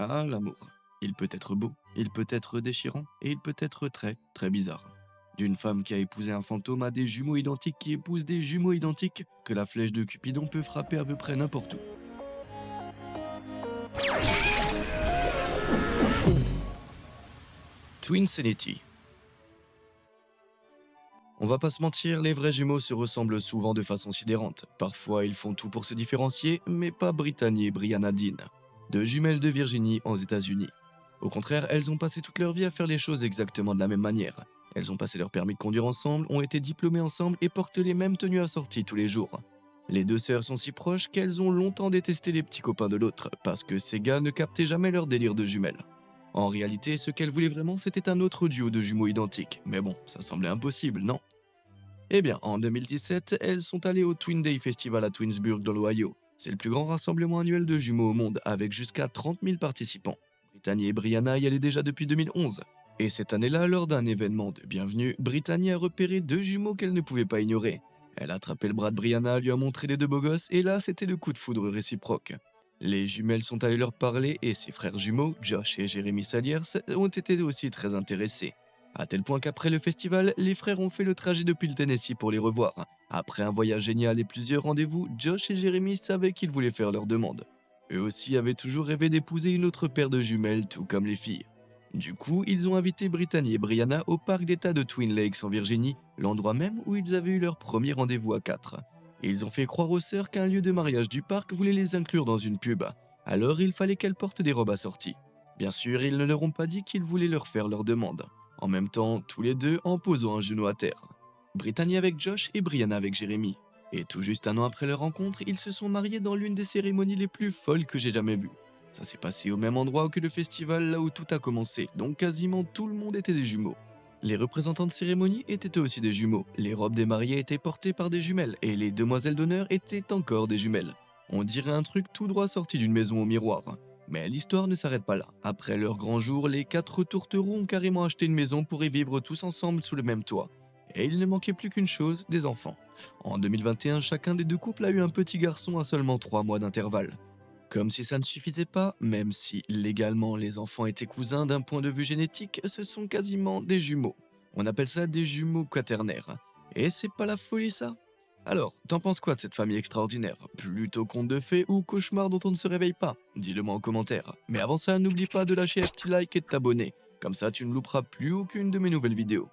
Ah, l'amour. Il peut être beau, il peut être déchirant, et il peut être très, très bizarre. D'une femme qui a épousé un fantôme à des jumeaux identiques qui épousent des jumeaux identiques, que la flèche de Cupidon peut frapper à peu près n'importe où. Twinsanity. On va pas se mentir, les vrais jumeaux se ressemblent souvent de façon sidérante. Parfois, ils font tout pour se différencier, mais pas Brittany et Brianna Dean, deux jumelles de Virginie aux États-Unis. Au contraire, elles ont passé toute leur vie à faire les choses exactement de la même manière. Elles ont passé leur permis de conduire ensemble, ont été diplômées ensemble et portent les mêmes tenues assorties tous les jours. Les deux sœurs sont si proches qu'elles ont longtemps détesté les petits copains de l'autre, parce que ces gars ne captaient jamais leur délire de jumelles. En réalité, ce qu'elles voulaient vraiment, c'était un autre duo de jumeaux identiques. Mais bon, ça semblait impossible, non? Eh bien, en 2017, elles sont allées au Twin Day Festival à Twinsburg dans l'Ohio. C'est le plus grand rassemblement annuel de jumeaux au monde, avec jusqu'à 30 000 participants. Brittany et Brianna y allaient déjà depuis 2011. Et cette année-là, lors d'un événement de bienvenue, Brittany a repéré deux jumeaux qu'elle ne pouvait pas ignorer. Elle a attrapé le bras de Brianna, lui a montré les deux beaux gosses, et là, c'était le coup de foudre réciproque. Les jumelles sont allées leur parler, et ses frères jumeaux, Josh et Jeremy Saliers, ont été aussi très intéressés. À tel point qu'après le festival, les frères ont fait le trajet depuis le Tennessee pour les revoir. Après un voyage génial et plusieurs rendez-vous, Josh et Jeremy savaient qu'ils voulaient faire leur demande. Eux aussi avaient toujours rêvé d'épouser une autre paire de jumelles, tout comme les filles. Du coup, ils ont invité Brittany et Brianna au parc d'état de Twin Lakes en Virginie, l'endroit même où ils avaient eu leur premier rendez-vous à 4. Ils ont fait croire aux sœurs qu'un lieu de mariage du parc voulait les inclure dans une pub, alors il fallait qu'elles portent des robes assorties. Bien sûr, ils ne leur ont pas dit qu'ils voulaient leur faire leur demande. En même temps, tous les deux en posant un genou à terre. Brittany avec Josh et Brianna avec Jeremy. Et tout juste un an après leur rencontre, ils se sont mariés dans l'une des cérémonies les plus folles que j'ai jamais vues. Ça s'est passé au même endroit que le festival, là où tout a commencé, donc quasiment tout le monde était des jumeaux. Les représentants de cérémonie étaient eux aussi des jumeaux, les robes des mariés étaient portées par des jumelles, et les demoiselles d'honneur étaient encore des jumelles. On dirait un truc tout droit sorti d'une maison au miroir. Mais l'histoire ne s'arrête pas là. Après leur grand jour, les 4 tourtereaux ont carrément acheté une maison pour y vivre tous ensemble sous le même toit. Et il ne manquait plus qu'une chose, des enfants. En 2021, chacun des deux couples a eu un petit garçon à seulement 3 mois d'intervalle. Comme si ça ne suffisait pas, même si légalement les enfants étaient cousins d'un point de vue génétique, ce sont quasiment des jumeaux. On appelle ça des jumeaux quaternaires. Et c'est pas la folie ça? Alors, t'en penses quoi de cette famille extraordinaire? Plutôt conte de fées ou cauchemar dont on ne se réveille pas? Dis-le moi en commentaire. Mais avant ça, n'oublie pas de lâcher un petit like et de t'abonner. Comme ça, tu ne louperas plus aucune de mes nouvelles vidéos.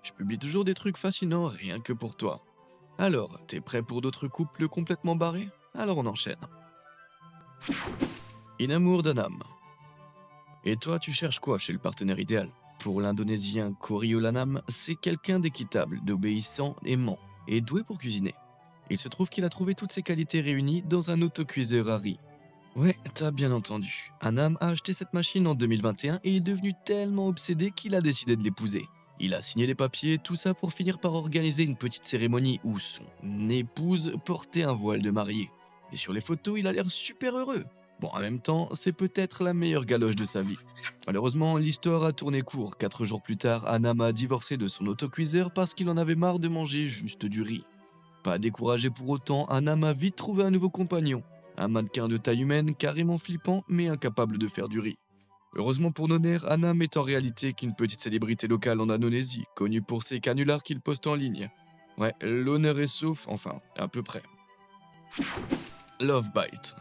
Je publie toujours des trucs fascinants rien que pour toi. Alors, t'es prêt pour d'autres couples complètement barrés? Alors on enchaîne. Inamour d'Anam. Et toi, tu cherches quoi chez le partenaire idéal? Pour l'Indonésien Coriolanam, c'est quelqu'un d'équitable, d'obéissant, aimant et doué pour cuisiner. Il se trouve qu'il a trouvé toutes ces qualités réunies dans un autocuiseur Harry. Ouais, t'as bien entendu. Anam a acheté cette machine en 2021 et est devenu tellement obsédé qu'il a décidé de l'épouser. Il a signé les papiers, tout ça pour finir par organiser une petite cérémonie où son épouse portait un voile de mariée. Et sur les photos, il a l'air super heureux. Bon, en même temps, c'est peut-être la meilleure galoche de sa vie. Malheureusement, l'histoire a tourné court. 4 jours plus tard, Anam a divorcé de son autocuiseur parce qu'il en avait marre de manger juste du riz. Pas découragé pour autant, Anam a vite trouvé un nouveau compagnon. Un mannequin de taille humaine, carrément flippant, mais incapable de faire du riz. Heureusement pour nos nerfs, Anam est en réalité qu'une petite célébrité locale en Indonésie, connue pour ses canulars qu'il poste en ligne. Ouais, l'honneur est sauf, enfin, à peu près. Love Bite.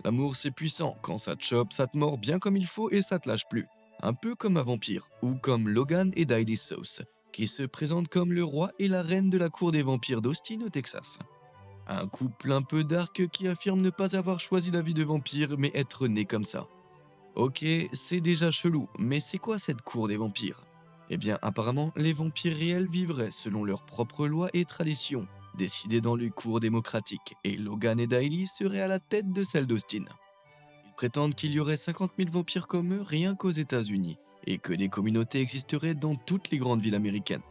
L'amour c'est puissant, quand ça te chope, ça te mord bien comme il faut et ça te lâche plus. Un peu comme un vampire, ou comme Logan et Daily Sauce, qui se présentent comme le roi et la reine de la cour des vampires d'Austin au Texas. Un couple un peu dark qui affirme ne pas avoir choisi la vie de vampire mais être né comme ça. Ok, c'est déjà chelou, mais c'est quoi cette cour des vampires? Eh bien apparemment, les vampires réels vivraient selon leurs propres lois et traditions, décidées dans les cours démocratiques, et Logan et Daily seraient à la tête de celle d'Austin. Ils prétendent qu'il y aurait 50 000 vampires comme eux rien qu'aux États-Unis, et que des communautés existeraient dans toutes les grandes villes américaines.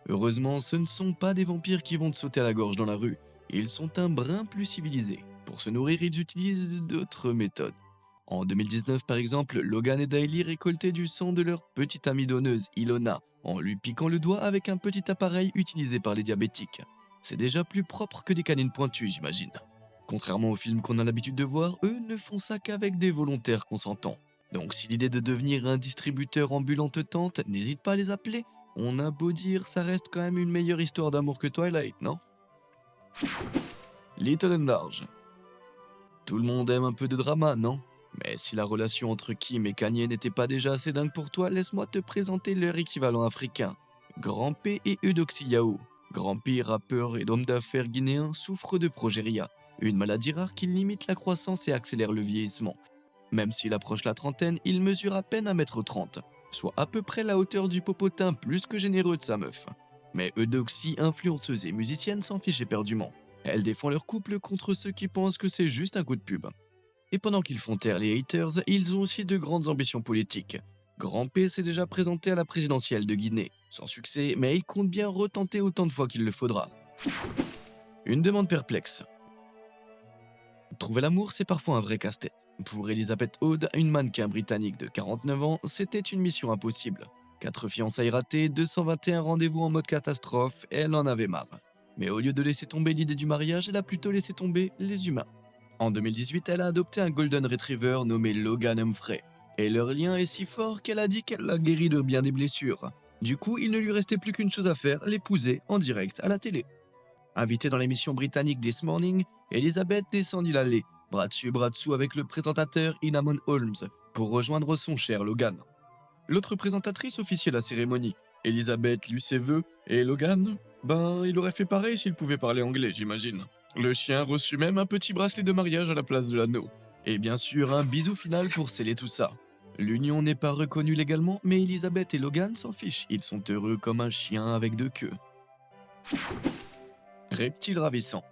Heureusement, ce ne sont pas des vampires qui vont te sauter à la gorge dans la rue, ils sont un brin plus civilisés. Pour se nourrir, ils utilisent d'autres méthodes. En 2019 par exemple, Logan et Daily récoltaient du sang de leur petite amie donneuse, Ilona, en lui piquant le doigt avec un petit appareil utilisé par les diabétiques. C'est déjà plus propre que des canines pointues, j'imagine. Contrairement aux films qu'on a l'habitude de voir, eux ne font ça qu'avec des volontaires consentants. Donc si l'idée de devenir un distributeur ambulant te tente, n'hésite pas à les appeler. On a beau dire, ça reste quand même une meilleure histoire d'amour que Twilight, non? Little and Large. Tout le monde aime un peu de drama, non? Mais si la relation entre Kim et Kanye n'était pas déjà assez dingue pour toi, laisse-moi te présenter leur équivalent africain. Grand P et Eudoxie Yao. Grand P, rappeur et homme d'affaires guinéen, souffre de progéria, une maladie rare qui limite la croissance et accélère le vieillissement. Même s'il approche la trentaine, il mesure à peine 1,30 m, soit à peu près la hauteur du popotin plus que généreux de sa meuf. Mais Eudoxie, influenceuse et musicienne, s'en fiche éperdument. Elle défend leur couple contre ceux qui pensent que c'est juste un coup de pub. Et pendant qu'ils font taire les haters, ils ont aussi de grandes ambitions politiques. Grand P s'est déjà présenté à la présidentielle de Guinée, sans succès, mais il compte bien retenter autant de fois qu'il le faudra. Une demande perplexe. Trouver l'amour, c'est parfois un vrai casse-tête. Pour Elizabeth Aude, une mannequin britannique de 49 ans, c'était une mission impossible. 4 fiançailles ratées, 221 rendez-vous en mode catastrophe, elle en avait marre. Mais au lieu de laisser tomber l'idée du mariage, elle a plutôt laissé tomber les humains. En 2018, elle a adopté un Golden Retriever nommé Logan Humphrey. Et leur lien est si fort qu'elle a dit qu'elle l'a guéri de bien des blessures. Du coup, il ne lui restait plus qu'une chose à faire, l'épouser en direct à la télé. Invitée dans l'émission britannique This Morning, Elizabeth descendit l'allée, bras dessus bras dessous avec le présentateur Inamon Holmes, pour rejoindre son cher Logan. L'autre présentatrice officiait la cérémonie. Elizabeth lut ses vœux, et Logan, il aurait fait pareil s'il pouvait parler anglais, j'imagine. Le chien reçut même un petit bracelet de mariage à la place de l'anneau. Et bien sûr, un bisou final pour sceller tout ça. L'union n'est pas reconnue légalement, mais Elizabeth et Logan s'en fichent. Ils sont heureux comme un chien avec 2 queues. Reptile ravissant.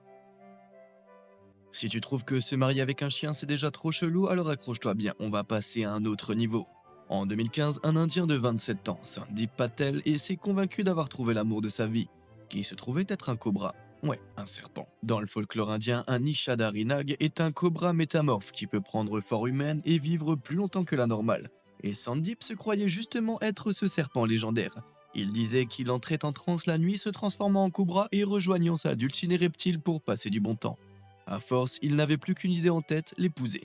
Si tu trouves que se marier avec un chien c'est déjà trop chelou, alors accroche-toi bien, on va passer à un autre niveau. En 2015, un Indien de 27 ans, Sandeep Patel, s'est convaincu d'avoir trouvé l'amour de sa vie, qui se trouvait être un cobra. Ouais, un serpent. Dans le folklore indien, un Nishadari Nag est un cobra métamorphe qui peut prendre forme humaine et vivre plus longtemps que la normale. Et Sandeep se croyait justement être ce serpent légendaire. Il disait qu'il entrait en transe la nuit, se transformant en cobra et rejoignant sa dulcinée reptile pour passer du bon temps. À force, il n'avait plus qu'une idée en tête, l'épouser.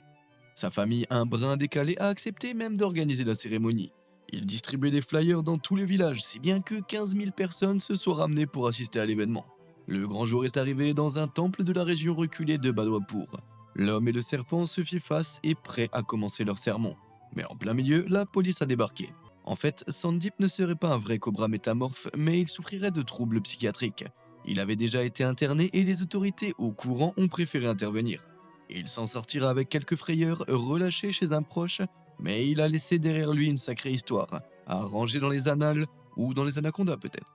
Sa famille, un brin décalé, a accepté même d'organiser la cérémonie. Il distribuait des flyers dans tous les villages, si bien que 15 000 personnes se sont ramenées pour assister à l'événement. Le grand jour est arrivé dans un temple de la région reculée de Badwapur. L'homme et le serpent se firent face et prêts à commencer leur sermon. Mais en plein milieu, la police a débarqué. En fait, Sandeep ne serait pas un vrai cobra métamorphe, mais il souffrirait de troubles psychiatriques. Il avait déjà été interné et les autorités au courant ont préféré intervenir. Il s'en sortira avec quelques frayeurs, relâché chez un proche, mais il a laissé derrière lui une sacrée histoire, à ranger dans les annales, ou dans les anacondas peut-être.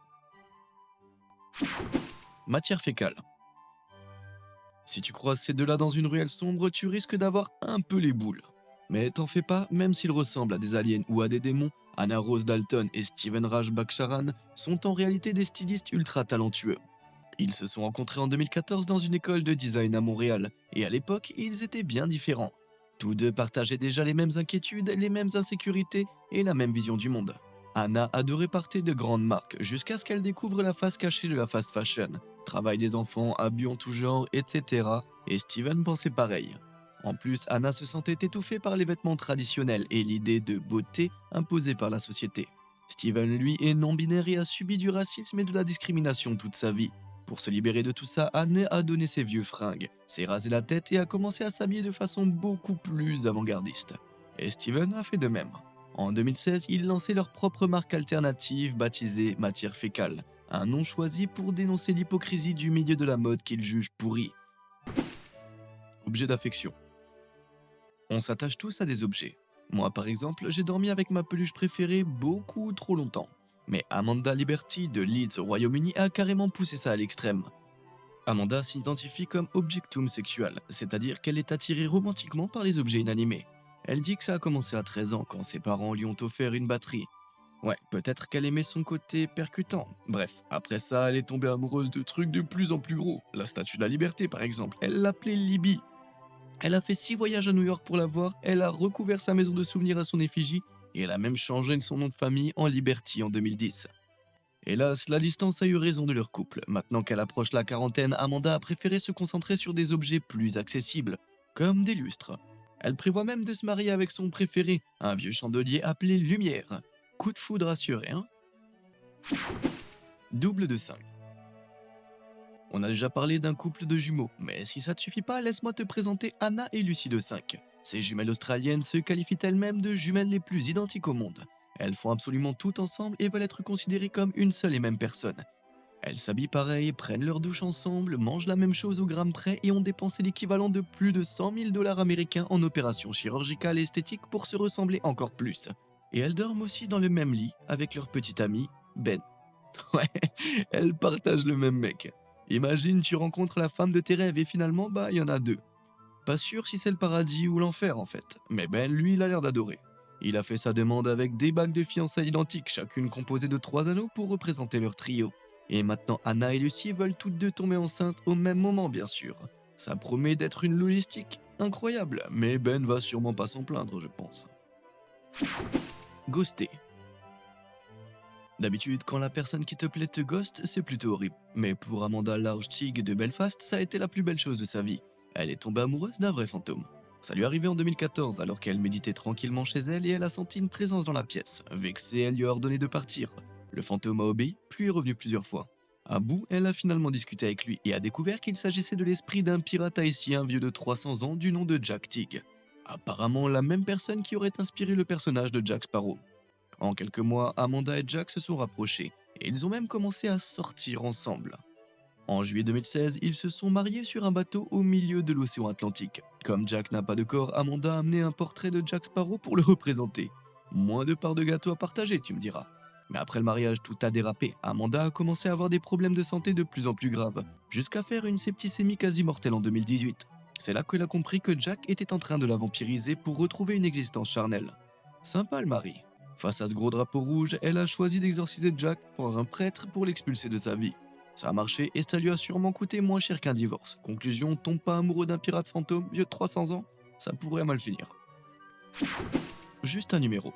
Matière fécale. Si tu croises ces deux-là dans une ruelle sombre, tu risques d'avoir un peu les boules. Mais t'en fais pas, même s'ils ressemblent à des aliens ou à des démons, Anna Rose Dalton et Steven Raj Baksharan sont en réalité des stylistes ultra talentueux. Ils se sont rencontrés en 2014 dans une école de design à Montréal, et à l'époque, ils étaient bien différents. Tous deux partageaient déjà les mêmes inquiétudes, les mêmes insécurités et la même vision du monde. Anna adorait porter de grandes marques jusqu'à ce qu'elle découvre la face cachée de la fast fashion, travail des enfants, abus en tout genre, etc. Et Steven pensait pareil. En plus, Anna se sentait étouffée par les vêtements traditionnels et l'idée de beauté imposée par la société. Steven, lui, est non-binaire et a subi du racisme et de la discrimination toute sa vie. Pour se libérer de tout ça, Anna a donné ses vieux fringues, s'est rasé la tête et a commencé à s'habiller de façon beaucoup plus avant-gardiste. Et Steven a fait de même. En 2016, ils lançaient leur propre marque alternative baptisée Matière Fécale, un nom choisi pour dénoncer l'hypocrisie du milieu de la mode qu'ils jugent pourri. Objet d'affection. On s'attache tous à des objets. Moi par exemple, j'ai dormi avec ma peluche préférée beaucoup trop longtemps. Mais Amanda Liberty de Leeds au Royaume-Uni a carrément poussé ça à l'extrême. Amanda s'identifie comme objectum sexual, c'est-à-dire qu'elle est attirée romantiquement par les objets inanimés. Elle dit que ça a commencé à 13 ans quand ses parents lui ont offert une batterie. Ouais, peut-être qu'elle aimait son côté percutant. Bref, après ça, elle est tombée amoureuse de trucs de plus en plus gros. La Statue de la Liberté par exemple, elle l'appelait Libby. Elle a fait 6 voyages à New York pour la voir, elle a recouvert sa maison de souvenirs à son effigie, et elle a même changé son nom de famille en Liberty en 2010. Hélas, la distance a eu raison de leur couple. Maintenant qu'elle approche la quarantaine, Amanda a préféré se concentrer sur des objets plus accessibles, comme des lustres. Elle prévoit même de se marier avec son préféré, un vieux chandelier appelé Lumière. Coup de foudre assuré, hein? Double de 5. On a déjà parlé d'un couple de jumeaux, mais si ça te suffit pas, laisse-moi te présenter Anna et Lucy de 5. Ces jumelles australiennes se qualifient elles-mêmes de jumelles les plus identiques au monde. Elles font absolument tout ensemble et veulent être considérées comme une seule et même personne. Elles s'habillent pareil, prennent leur douche ensemble, mangent la même chose au gramme près et ont dépensé l'équivalent de plus de 100 000 dollars américains en opérations chirurgicales et esthétiques pour se ressembler encore plus. Et elles dorment aussi dans le même lit avec leur petit ami, Ben. Ouais, elles partagent le même mec. Imagine, tu rencontres la femme de tes rêves et finalement, il y en a deux. Pas sûr si c'est le paradis ou l'enfer en fait, mais Ben, lui, il a l'air d'adorer. Il a fait sa demande avec des bagues de fiançailles identiques, chacune composée de 3 anneaux pour représenter leur trio. Et maintenant, Anna et Lucy veulent toutes deux tomber enceintes au même moment, bien sûr. Ça promet d'être une logistique incroyable, mais Ben va sûrement pas s'en plaindre, je pense. Ghosté. D'habitude, quand la personne qui te plaît te ghost, c'est plutôt horrible. Mais pour Amanda Large-Tig de Belfast, ça a été la plus belle chose de sa vie. Elle est tombée amoureuse d'un vrai fantôme. Ça lui est arrivé en 2014, alors qu'elle méditait tranquillement chez elle et elle a senti une présence dans la pièce. Vexée, elle lui a ordonné de partir. Le fantôme a obéi, puis est revenu plusieurs fois. À bout, elle a finalement discuté avec lui et a découvert qu'il s'agissait de l'esprit d'un pirate haïtien vieux de 300 ans du nom de Jack Tig. Apparemment la même personne qui aurait inspiré le personnage de Jack Sparrow. En quelques mois, Amanda et Jack se sont rapprochés, et ils ont même commencé à sortir ensemble. En juillet 2016, ils se sont mariés sur un bateau au milieu de l'océan Atlantique. Comme Jack n'a pas de corps, Amanda a amené un portrait de Jack Sparrow pour le représenter. Moins de parts de gâteau à partager, tu me diras. Mais après le mariage, tout a dérapé. Amanda a commencé à avoir des problèmes de santé de plus en plus graves, jusqu'à faire une septicémie quasi mortelle en 2018. C'est là qu'elle a compris que Jack était en train de la vampiriser pour retrouver une existence charnelle. Sympa le mari. Face à ce gros drapeau rouge, elle a choisi d'exorciser Jack par un prêtre pour l'expulser de sa vie. Ça a marché et ça lui a sûrement coûté moins cher qu'un divorce. Conclusion, tombe pas amoureux d'un pirate fantôme vieux de 300 ans, ça pourrait mal finir. Juste un numéro.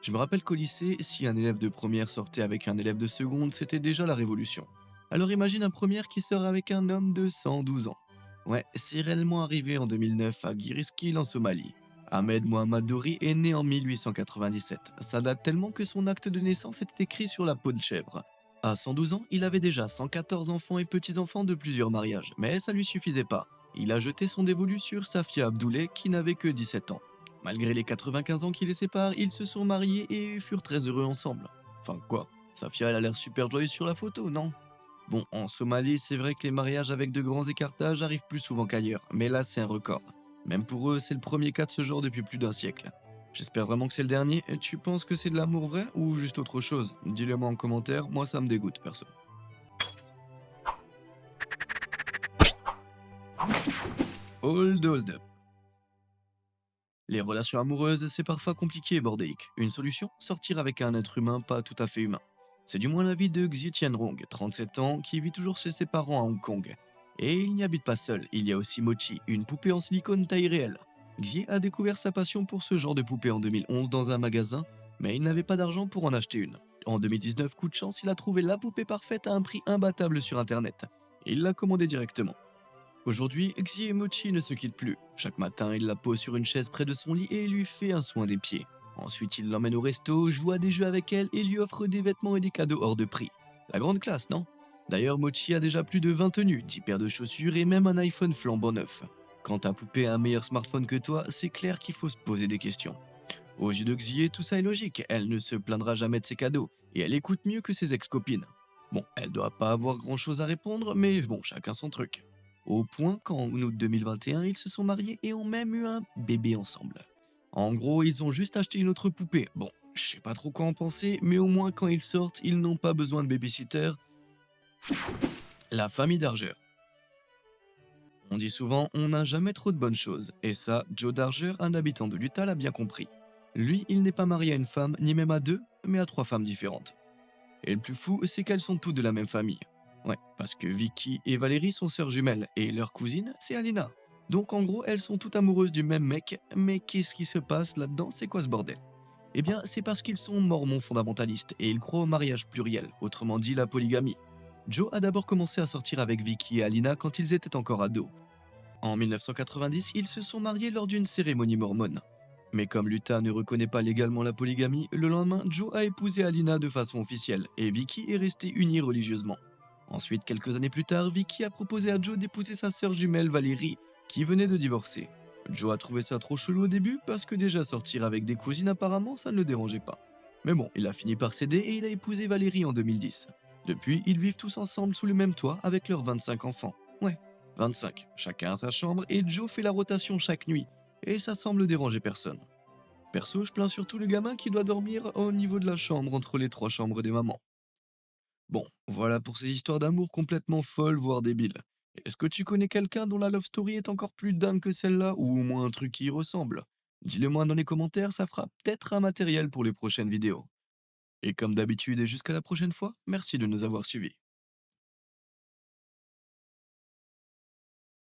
Je me rappelle qu'au lycée, si un élève de première sortait avec un élève de seconde, c'était déjà la révolution. Alors imagine un première qui sort avec un homme de 112 ans. Ouais, c'est réellement arrivé en 2009 à Giriskil en Somalie. Ahmed Mohamed Douri est né en 1897. Ça date tellement que son acte de naissance était écrit sur la peau de chèvre. À 112 ans, il avait déjà 114 enfants et petits-enfants de plusieurs mariages, mais ça lui suffisait pas. Il a jeté son dévolu sur Safia Abdoulay qui n'avait que 17 ans. Malgré les 95 ans qui les séparent, ils se sont mariés et furent très heureux ensemble. Enfin quoi, Safia elle a l'air super joyeuse sur la photo, non? Bon, en Somalie, c'est vrai que les mariages avec de grands écartages arrivent plus souvent qu'ailleurs, mais là c'est un record. Même pour eux, c'est le premier cas de ce genre depuis plus d'un siècle. J'espère vraiment que c'est le dernier. Tu penses que c'est de l'amour vrai ou juste autre chose? Dis-le moi en commentaire, moi ça me dégoûte, perso. Hold up. Les relations amoureuses, c'est parfois compliqué et bordélique. Une solution? Sortir avec un être humain pas tout à fait humain. C'est du moins l'avis de Xie Tianrong, 37 ans, qui vit toujours chez ses parents à Hong Kong. Et il n'y habite pas seul, il y a aussi Mochi, une poupée en silicone taille réelle. Xie a découvert sa passion pour ce genre de poupée en 2011 dans un magasin, mais il n'avait pas d'argent pour en acheter une. En 2019, coup de chance, il a trouvé la poupée parfaite à un prix imbattable sur internet. Il l'a commandée directement. Aujourd'hui, Xie et Mochi ne se quittent plus. Chaque matin, il la pose sur une chaise près de son lit et lui fait un soin des pieds. Ensuite, il l'emmène au resto, joue à des jeux avec elle et lui offre des vêtements et des cadeaux hors de prix. La grande classe, non? D'ailleurs, Mochi a déjà plus de 20 tenues, 10 paires de chaussures et même un iPhone flambant neuf. Quand ta poupée a un meilleur smartphone que toi, c'est clair qu'il faut se poser des questions. Aux yeux de Xie, tout ça est logique, elle ne se plaindra jamais de ses cadeaux, et elle écoute mieux que ses ex-copines. Bon, elle doit pas avoir grand chose à répondre, mais bon, chacun son truc. Au point qu'en août 2021, ils se sont mariés et ont même eu un bébé ensemble. En gros, ils ont juste acheté une autre poupée. Bon, je sais pas trop quoi en penser, mais au moins quand ils sortent, ils n'ont pas besoin de babysitter. La famille Darger. On dit souvent, on n'a jamais trop de bonnes choses, et ça, Joe Darger, un habitant de l'Utah, l'a bien compris. Lui, il n'est pas marié à une femme, ni même à deux, mais à 3 femmes différentes. Et le plus fou, c'est qu'elles sont toutes de la même famille. Ouais, parce que Vicky et Valérie sont sœurs jumelles, et leur cousine, c'est Alina. Donc en gros, elles sont toutes amoureuses du même mec, mais qu'est-ce qui se passe là-dedans, c'est quoi ce bordel? Eh bien, c'est parce qu'ils sont mormons fondamentalistes et ils croient au mariage pluriel, autrement dit la polygamie. Joe a d'abord commencé à sortir avec Vicky et Alina quand ils étaient encore ados. En 1990, ils se sont mariés lors d'une cérémonie mormone. Mais comme l'Utah ne reconnaît pas légalement la polygamie, le lendemain, Joe a épousé Alina de façon officielle et Vicky est restée unie religieusement. Ensuite, quelques années plus tard, Vicky a proposé à Joe d'épouser sa sœur jumelle Valérie, qui venait de divorcer. Joe a trouvé ça trop chelou au début parce que déjà sortir avec des cousines apparemment ça ne le dérangeait pas. Mais bon, il a fini par céder et il a épousé Valérie en 2010. Depuis, ils vivent tous ensemble sous le même toit avec leurs 25 enfants. Ouais, 25, chacun à sa chambre et Joe fait la rotation chaque nuit, et ça semble déranger personne. Perso, je plains surtout le gamin qui doit dormir au niveau de la chambre entre les trois chambres des mamans. Bon, voilà pour ces histoires d'amour complètement folles, voire débiles. Est-ce que tu connais quelqu'un dont la love story est encore plus dingue que celle-là, ou au moins un truc qui y ressemble? Dis-le moi dans les commentaires, ça fera peut-être un matériel pour les prochaines vidéos. Et comme d'habitude et jusqu'à la prochaine fois, merci de nous avoir suivis.